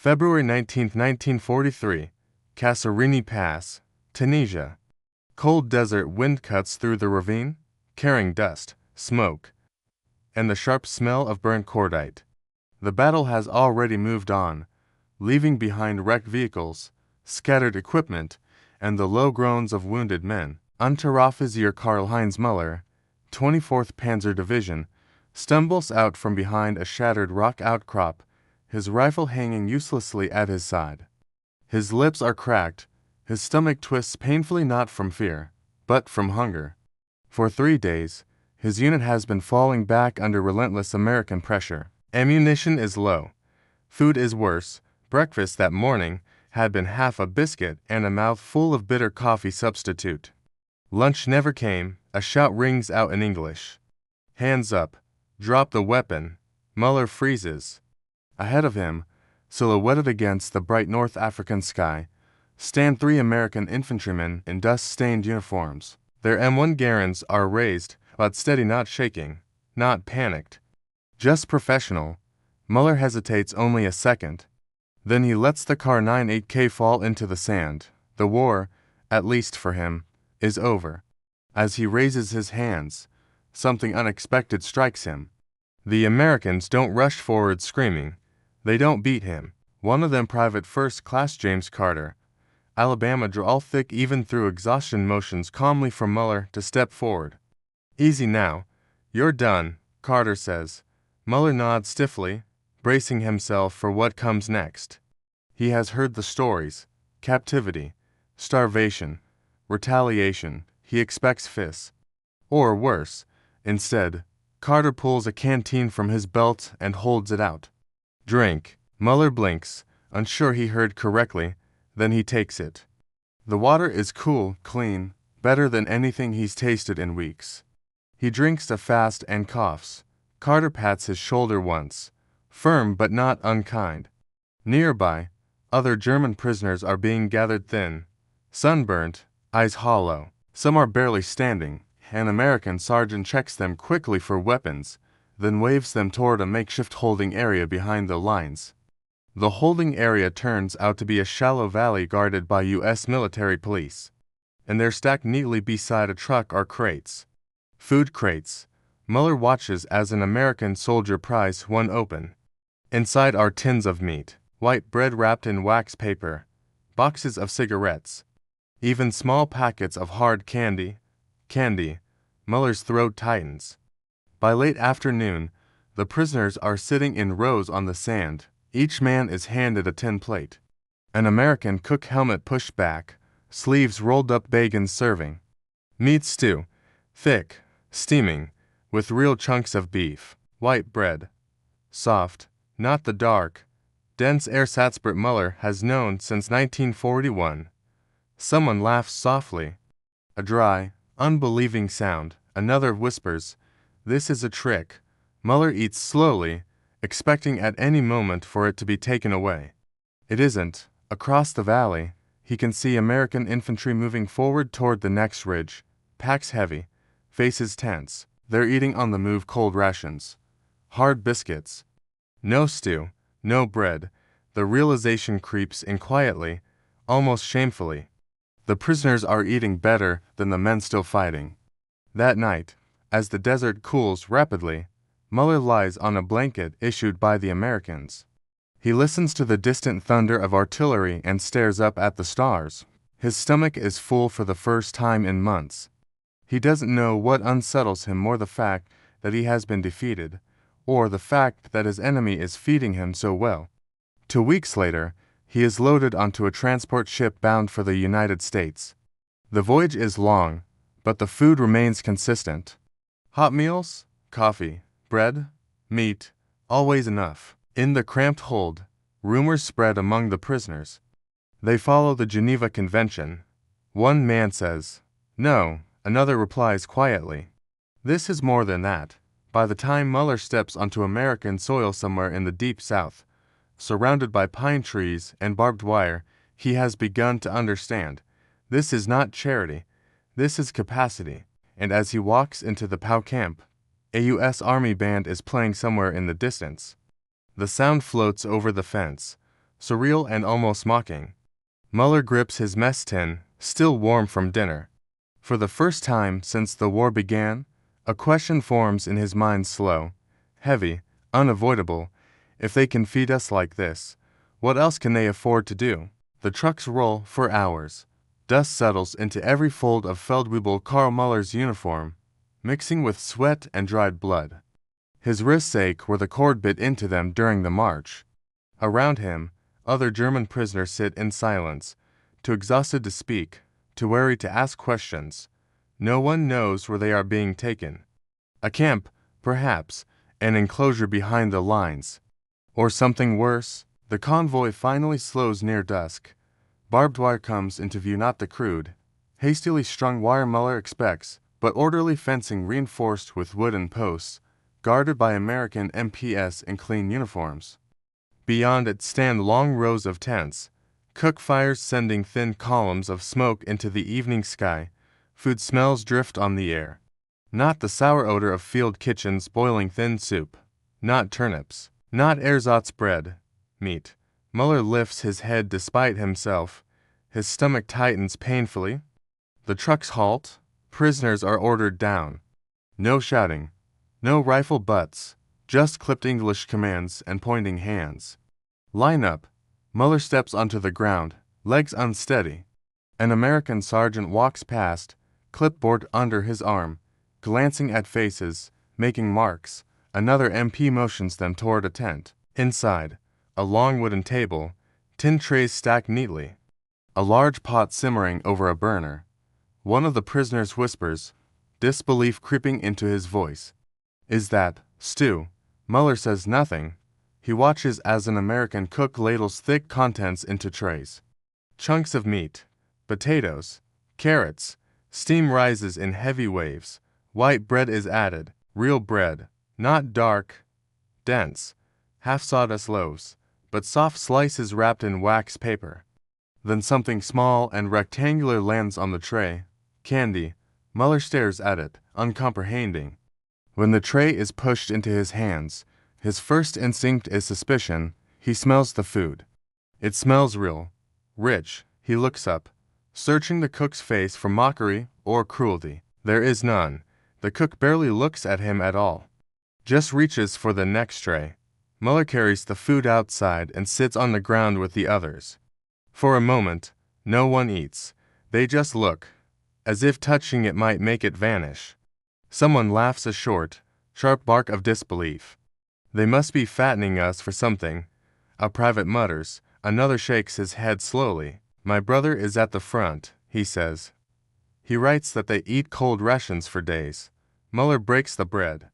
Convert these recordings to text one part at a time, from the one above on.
February 19, 1943, Kasserine Pass, Tunisia. Cold desert wind cuts through the ravine, carrying dust, smoke, and the sharp smell of burnt cordite. The battle has already moved on, leaving behind wrecked vehicles, scattered equipment, and the low groans of wounded men. Unteroffizier Karl-Heinz Müller, 24th Panzer Division, stumbles out from behind a shattered rock outcrop, his rifle hanging uselessly at his side. His lips are cracked, his stomach twists painfully not from fear, but from hunger. For 3 days, his unit has been falling back under relentless American pressure. Ammunition is low. Food is worse. Breakfast that morning had been half a biscuit and a mouthful of bitter coffee substitute. Lunch never came. A shout rings out in English. Hands up. Drop the weapon. Müller freezes. Ahead of him, silhouetted against the bright North African sky, stand 3 American infantrymen in dust-stained uniforms. Their M1 Garens are raised, but steady, not shaking, not panicked. Just professional. Müller hesitates only a second. Then he lets the Kar 98K fall into the sand. The war, at least for him, is over. As he raises his hands, something unexpected strikes him. The Americans don't rush forward screaming. They don't beat him. One of them, Private First Class James Carter, Alabama, drawl thick even through exhaustion, motions calmly for Müller to step forward. Easy now. You're done, Carter says. Müller nods stiffly, bracing himself for what comes next. He has heard the stories: captivity, starvation, retaliation. He expects fists. Or worse. Instead, Carter pulls a canteen from his belt and holds it out. Drink. Müller blinks, unsure he heard correctly, then he takes it. The water is cool, clean, better than anything he's tasted in weeks. He drinks fast and coughs. Carter pats his shoulder once, firm but not unkind. Nearby, other German prisoners are being gathered thin, sunburnt, eyes hollow. Some are barely standing. An American sergeant checks them quickly for weapons, then waves them toward a makeshift holding area behind the lines. The holding area turns out to be a shallow valley guarded by U.S. military police. And they're stacked neatly beside a truck are crates. Food crates. Müller watches as an American soldier pries one open. Inside are tins of meat, white bread wrapped in wax paper, boxes of cigarettes, even small packets of hard candy. Müller's throat tightens. By late afternoon, the prisoners are sitting in rows on the sand. Each man is handed a tin plate. An American cook helmet pushed back, sleeves rolled up, bacon serving. Meat stew, thick, steaming, with real chunks of beef. White bread, soft, not the dark, dense ersatz Müller has known since 1941. Someone laughs softly. A dry, unbelieving sound. Another whispers, "This is a trick." Müller eats slowly, expecting at any moment for it to be taken away. It isn't. Across the valley, he can see American infantry moving forward toward the next ridge, packs heavy, faces tense. They're eating on the move cold rations, hard biscuits. No stew, no bread. The realization creeps in quietly, almost shamefully. The prisoners are eating better than the men still fighting. That night, as the desert cools rapidly, Müller lies on a blanket issued by the Americans. He listens to the distant thunder of artillery and stares up at the stars. His stomach is full for the first time in months. He doesn't know what unsettles him more, the fact that he has been defeated, or the fact that his enemy is feeding him so well. 2 weeks later, he is loaded onto a transport ship bound for the United States. The voyage is long, but the food remains consistent. Hot meals, coffee, bread, meat, always enough. In the cramped hold, rumors spread among the prisoners. They follow the Geneva Convention. One man says, "No," another replies quietly. This is more than that. By the time Müller steps onto American soil somewhere in the deep south, surrounded by pine trees and barbed wire, he has begun to understand. This is not charity. This is capacity. And as he walks into the POW camp, a U.S. Army band is playing somewhere in the distance. The sound floats over the fence, surreal and almost mocking. Muller grips his mess tin, still warm from dinner. For the first time since the war began, a question forms in his mind, slow, heavy, unavoidable. If they can feed us like this, what else can they afford to do? The trucks roll for hours. Dust settles into every fold of Feldwebel Karl Muller's uniform, mixing with sweat and dried blood. His wrists ache where the cord bit into them during the march. Around him, other German prisoners sit in silence, too exhausted to speak, too wary to ask questions. No one knows where they are being taken. A camp, perhaps, an enclosure behind the lines. Or something worse. The convoy finally slows near dusk. Barbed wire comes into view, not the crude, hastily strung wire Muller expects, but orderly fencing reinforced with wooden posts, guarded by American MPs in clean uniforms. Beyond it stand long rows of tents, cook fires sending thin columns of smoke into the evening sky. Food smells drift on the air. Not the sour odor of field kitchens boiling thin soup. Not turnips. Not ersatz bread. Meat. Muller lifts his head despite himself. His stomach tightens painfully. The trucks halt. Prisoners are ordered down. No shouting. No rifle butts. Just clipped English commands and pointing hands. Line up. Muller steps onto the ground, legs unsteady. An American sergeant walks past, clipboard under his arm, glancing at faces, making marks. Another MP motions them toward a tent. Inside, a long wooden table, tin trays stacked neatly. A large pot simmering over a burner. One of the prisoners whispers, disbelief creeping into his voice. Is that stew? Muller says nothing. He watches as an American cook ladles thick contents into trays. Chunks of meat, potatoes, carrots. Steam rises in heavy waves. White bread is added, real bread, not dark, dense, half sawdust loaves, but soft slices wrapped in wax paper. Then something small and rectangular lands on the tray. Candy. Muller stares at it, uncomprehending. When the tray is pushed into his hands, his first instinct is suspicion. He smells the food. It smells real, rich. He looks up, searching the cook's face for mockery or cruelty. There is none. The cook barely looks at him at all. Just reaches for the next tray. Muller carries the food outside and sits on the ground with the others. For a moment, no one eats. They just look, as if touching it might make it vanish. Someone laughs a short, sharp bark of disbelief. They must be fattening us for something. A private mutters. Another shakes his head slowly. My brother is at the front, he says. He writes that they eat cold rations for days. Muller breaks the bread.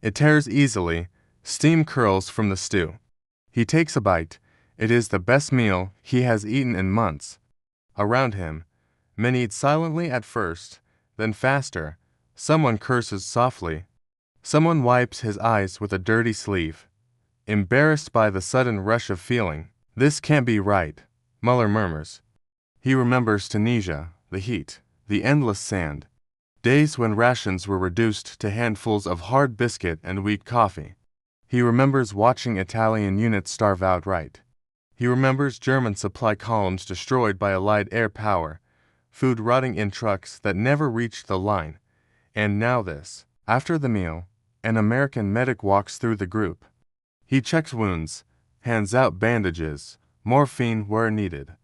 It tears easily. Steam curls from the stew. He takes a bite. It is the best meal he has eaten in months. Around him, men eat silently at first, then faster. Someone curses softly. Someone wipes his eyes with a dirty sleeve. Embarrassed by the sudden rush of feeling. This can't be right, Muller murmurs. He remembers Tunisia, the heat, the endless sand. Days when rations were reduced to handfuls of hard biscuit and weak coffee. He remembers watching Italian units starve outright. He remembers German supply columns destroyed by Allied air power, food rotting in trucks that never reached the line. And now this. After the meal, an American medic walks through the group. He checks wounds, hands out bandages, morphine where needed.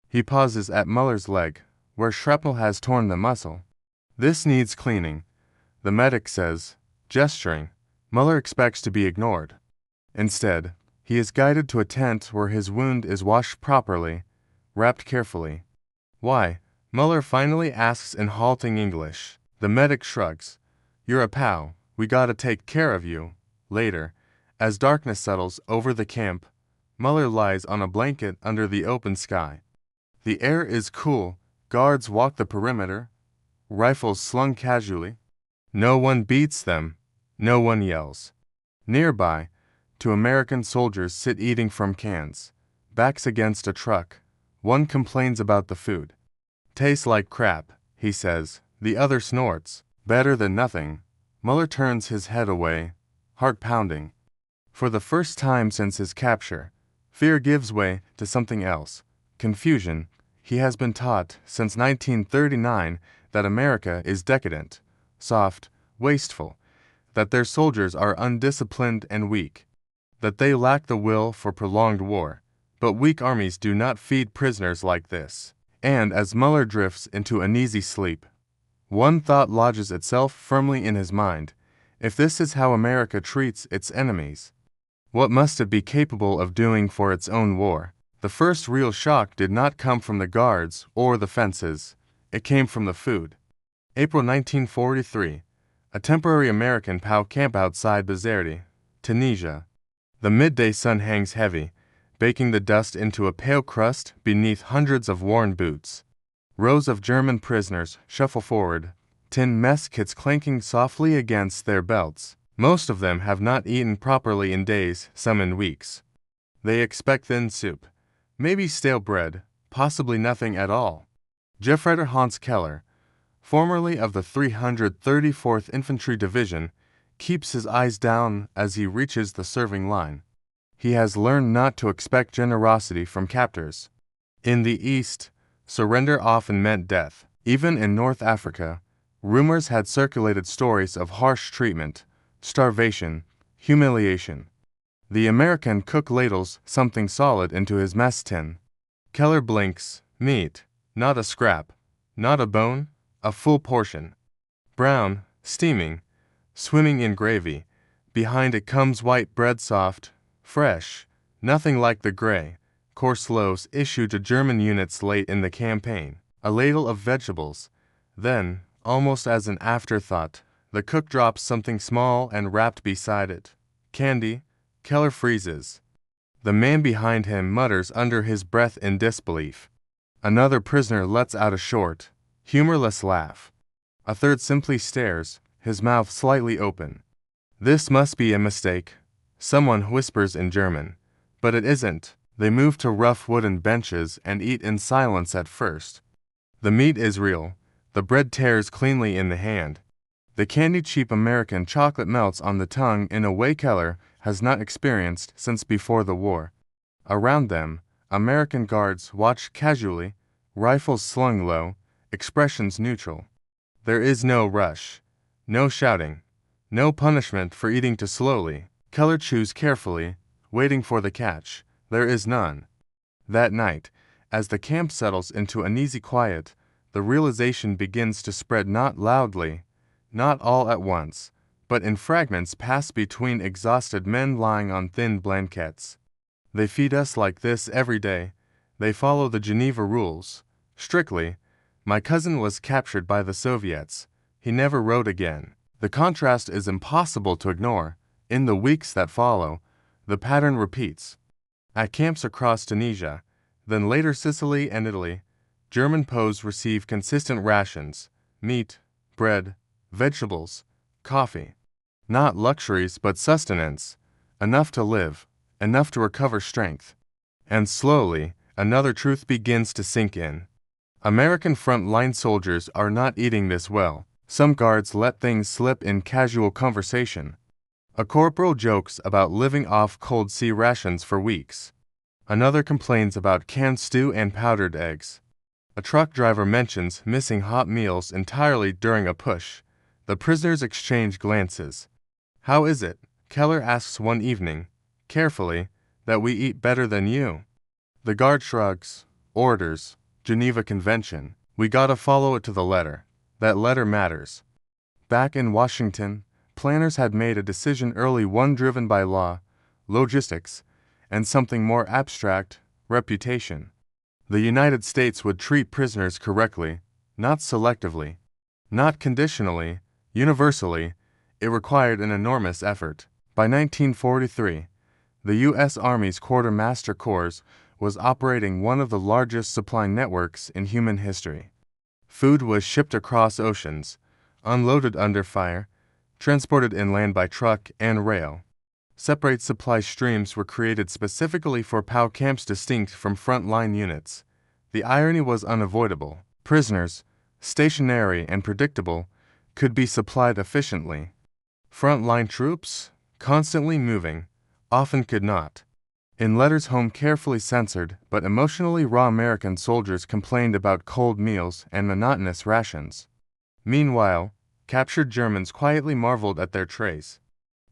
He pauses at Muller's leg, where shrapnel has torn the muscle. This needs cleaning, the medic says, gesturing. Muller expects to be ignored. Instead, he is guided to a tent where his wound is washed properly, wrapped carefully. Why? Muller finally asks in halting English. The medic shrugs. You're a POW. We gotta take care of you. Later, as darkness settles over the camp, Muller lies on a blanket under the open sky. The air is cool. Guards walk the perimeter, rifles slung casually. No one beats them. No one yells. Nearby, two American soldiers sit eating from cans, backs against a truck. One complains about the food. Tastes like crap, he says. The other snorts. Better than nothing. Muller turns his head away, heart pounding. For the first time since his capture, Fear gives way to something else, confusion. He has been taught since 1939 that America is decadent, soft, wasteful, that their soldiers are undisciplined and weak, that they lack the will for prolonged war. But weak armies do not feed prisoners like this. And as Muller drifts into uneasy sleep, one thought lodges itself firmly in his mind. If this is how America treats its enemies, what must it be capable of doing for its own war? The first real shock did not come from the guards or the fences. It came from the food. April 1943. A temporary American POW camp outside Bizerte, Tunisia. The midday sun hangs heavy, baking the dust into a pale crust beneath hundreds of worn boots. Rows of German prisoners shuffle forward, tin mess kits clanking softly against their belts. Most of them have not eaten properly in days, some in weeks. They expect thin soup, maybe stale bread, possibly nothing at all. Jeffreiter Hans Keller, formerly of the 334th Infantry Division, keeps his eyes down as he reaches the serving line. He has learned not to expect generosity from captors. In the East, surrender often meant death. Even in North Africa, rumors had circulated stories of harsh treatment, starvation, humiliation. The American cook ladles something solid into his mess tin. Keller blinks. Meat, not a scrap, not a bone, a full portion. Brown, steaming, swimming in gravy. Behind it comes white bread, soft, fresh, nothing like the gray, coarse loaves issued to German units late in the campaign. A ladle of vegetables. Then, almost as an afterthought, the cook drops something small and wrapped beside it. Candy. Keller freezes. The man behind him mutters under his breath in disbelief. Another prisoner lets out a short, humorless laugh. A third simply stares, his mouth slightly open. This must be a mistake, someone whispers in German. But it isn't. They move to rough wooden benches and eat in silence at first. The meat is real. The bread tears cleanly in the hand. The candy cheap American chocolate melts on the tongue in a way Keller has not experienced since before the war. Around them, American guards watch casually, rifles slung low, expressions neutral. There is no rush, no shouting, no punishment for eating too slowly. Keller chews carefully, waiting for the catch. There is none. That night, as the camp settles into uneasy quiet, the realization begins to spread, not loudly, not all at once, but in fragments passed between exhausted men lying on thin blankets. They feed us like this every day. They follow the Geneva rules, strictly. My cousin was captured by the Soviets. He never wrote again. The contrast is impossible to ignore. In the weeks that follow, the pattern repeats. At camps across Tunisia, then later Sicily and Italy, German POWs receive consistent rations, meat, bread, vegetables, coffee. Not luxuries but sustenance, enough to live, enough to recover strength. And slowly, another truth begins to sink in. American front-line soldiers are not eating this well. Some guards let things slip in casual conversation. A corporal jokes about living off cold sea rations for weeks. Another complains about canned stew and powdered eggs. A truck driver mentions missing hot meals entirely during a push. The prisoners exchange glances. "How is it," Keller asks one evening, carefully, "that we eat better than you?" The guard shrugs. Orders. Geneva Convention. We gotta follow it to the letter. That letter matters. Back in Washington, planners had made a decision early, one driven by law, logistics, and something more abstract, reputation. The United States would treat prisoners correctly, not selectively, not conditionally, universally. It required an enormous effort. By 1943, the U.S. Army's Quartermaster Corps was operating one of the largest supply networks in human history. Food was shipped across oceans, unloaded under fire, transported inland by truck and rail. Separate supply streams were created specifically for POW camps distinct from front-line units. The irony was unavoidable. Prisoners, stationary and predictable, could be supplied efficiently. Front-line troops, constantly moving, often could not. In letters home, carefully censored but emotionally raw, American soldiers complained about cold meals and monotonous rations. Meanwhile, captured Germans quietly marveled at their trays.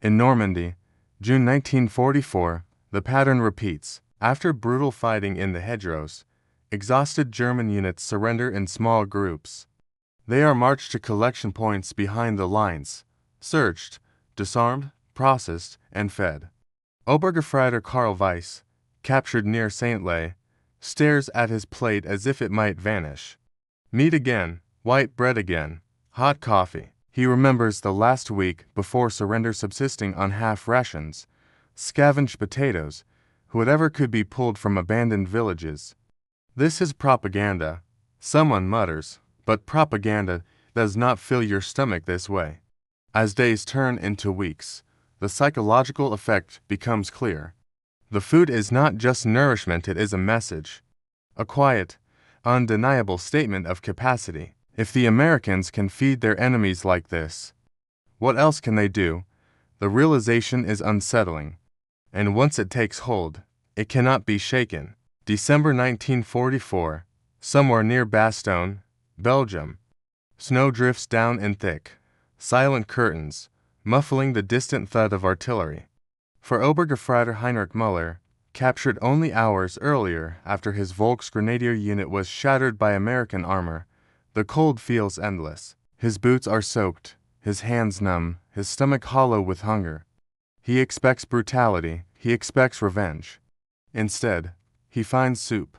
In Normandy, June 1944, the pattern repeats. After brutal fighting in the hedgerows, exhausted German units surrender in small groups. They are marched to collection points behind the lines, searched, disarmed, processed, and fed. Obergefreiter Karl Weiss, captured near Saint-Lay, stares at his plate as if it might vanish. Meat again, white bread again, hot coffee. He remembers the last week before surrender, subsisting on half rations, scavenged potatoes, whatever could be pulled from abandoned villages. This is propaganda, someone mutters, but propaganda does not fill your stomach this way. As days turn into weeks, the psychological effect becomes clear. The food is not just nourishment, it is a message. A quiet, undeniable statement of capacity. If the Americans can feed their enemies like this, what else can they do? The realization is unsettling. And once it takes hold, it cannot be shaken. December 1944, somewhere near Bastogne, Belgium. Snow drifts down in thick, silent curtains, muffling the distant thud of artillery. For Obergefreiter Heinrich Müller, captured only hours earlier after his Volksgrenadier unit was shattered by American armor, the cold feels endless. His boots are soaked, his hands numb, his stomach hollow with hunger. He expects brutality, he expects revenge. Instead, he finds soup.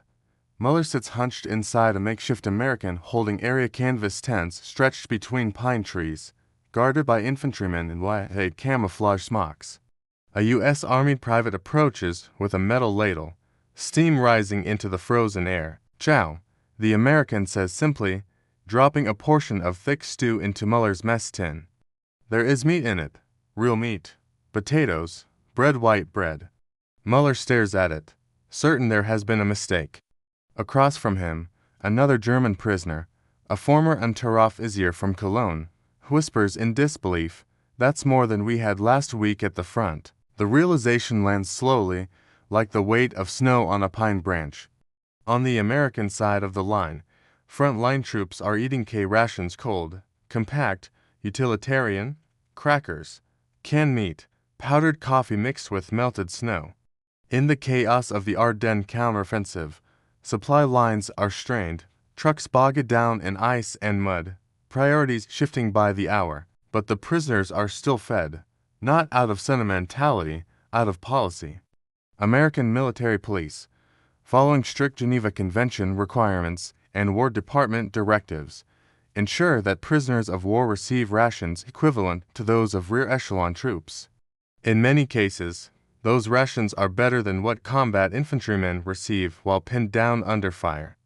Müller sits hunched inside a makeshift American holding area canvas tents stretched between pine trees, guarded by infantrymen in white camouflage smocks. A U.S. Army private approaches with a metal ladle, steam rising into the frozen air. "Chow," the American says simply, dropping a portion of thick stew into Müller's mess tin. There is meat in it, real meat, potatoes, bread, white bread. Müller stares at it, certain there has been a mistake. Across from him, another German prisoner, a former Unteroffizier from Cologne, whispers in disbelief, "That's more than we had last week at the front." The realization lands slowly, like the weight of snow on a pine branch. On the American side of the line, front-line troops are eating rations, cold, compact, utilitarian, crackers, canned meat, powdered coffee mixed with melted snow. In the chaos of the Ardennes counteroffensive, supply lines are strained, trucks bogged down in ice and mud, priorities shifting by the hour, but the prisoners are still fed, not out of sentimentality, out of policy. American military police, following strict Geneva Convention requirements and War Department directives, ensure that prisoners of war receive rations equivalent to those of rear echelon troops. In many cases, those rations are better than what combat infantrymen receive while pinned down under fire.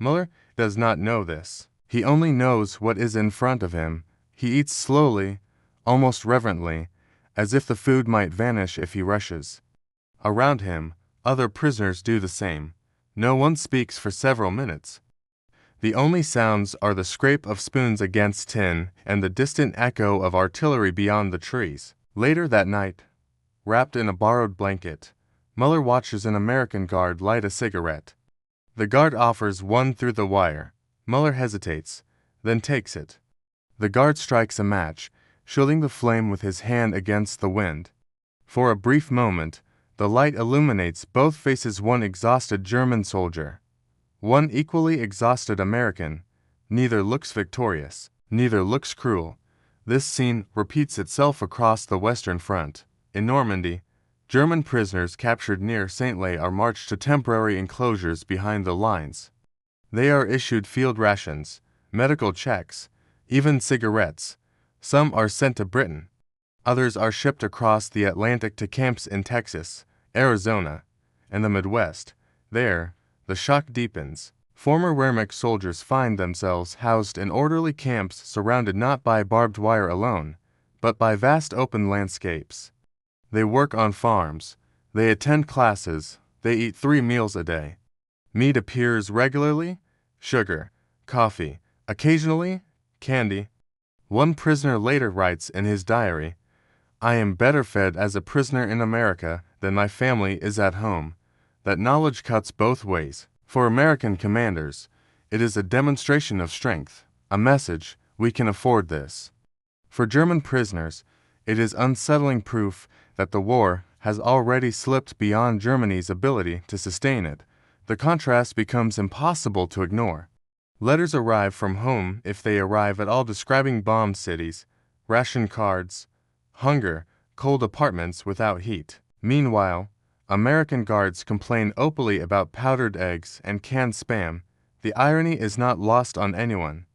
Müller does not know this. He only knows what is in front of him. He eats slowly, almost reverently, as if the food might vanish if he rushes. Around him, other prisoners do the same. No one speaks for several minutes. The only sounds are the scrape of spoons against tin and the distant echo of artillery beyond the trees. Later that night, wrapped in a borrowed blanket, Müller watches an American guard light a cigarette. The guard offers one through the wire. Müller hesitates, then takes it. The guard strikes a match, shielding the flame with his hand against the wind. For a brief moment, the light illuminates both faces, one exhausted German soldier, one equally exhausted American. Neither looks victorious, neither looks cruel. This scene repeats itself across the Western Front. In Normandy, German prisoners captured near Saint-Lay are marched to temporary enclosures behind the lines. They are issued field rations, medical checks, even cigarettes. Some are sent to Britain. Others are shipped across the Atlantic to camps in Texas, Arizona, and the Midwest. There, the shock deepens. Former Wehrmacht soldiers find themselves housed in orderly camps surrounded not by barbed wire alone, but by vast open landscapes. They work on farms, they attend classes, they eat 3 meals a day. Meat appears regularly, sugar, coffee, occasionally, candy. One prisoner later writes in his diary, "I am better fed as a prisoner in America than than my family is at home. That knowledge cuts both ways. For American commanders, it is a demonstration of strength, a message, we can afford this. For German prisoners, it is unsettling proof that the war has already slipped beyond Germany's ability to sustain it. The contrast becomes impossible to ignore. Letters arrive from home, if they arrive at all, describing bombed cities, ration cards, hunger, cold apartments without heat. Meanwhile, American guards complain openly about powdered eggs and canned spam. The irony is not lost on anyone.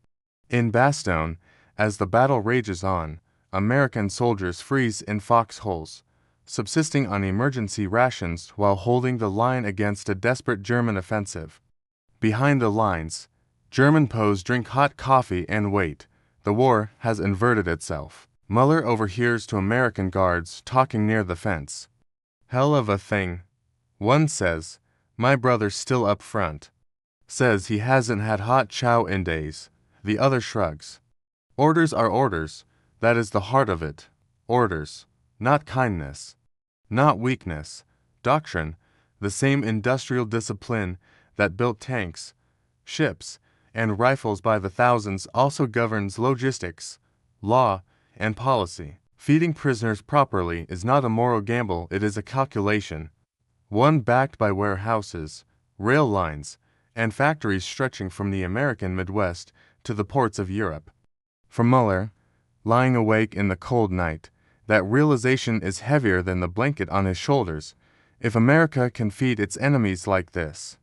In Bastogne, as the battle rages on, American soldiers freeze in foxholes, subsisting on emergency rations while holding the line against a desperate German offensive. Behind the lines, German POWs drink hot coffee and wait. The war has inverted itself. Muller overhears two American guards talking near the fence. Hell of a thing. One says, "My brother's still up front." Says he hasn't had hot chow in days. The other shrugs. Orders are orders. That is the heart of it. Orders. Not kindness. Not weakness. Doctrine. The same industrial discipline that built tanks, ships, and rifles by the thousands also governs logistics, law, and policy. Feeding prisoners properly is not a moral gamble, it is a calculation, one backed by warehouses, rail lines, and factories stretching from the American Midwest to the ports of Europe. For Muller, lying awake in the cold night, that realization is heavier than the blanket on his shoulders. If America can feed its enemies like this,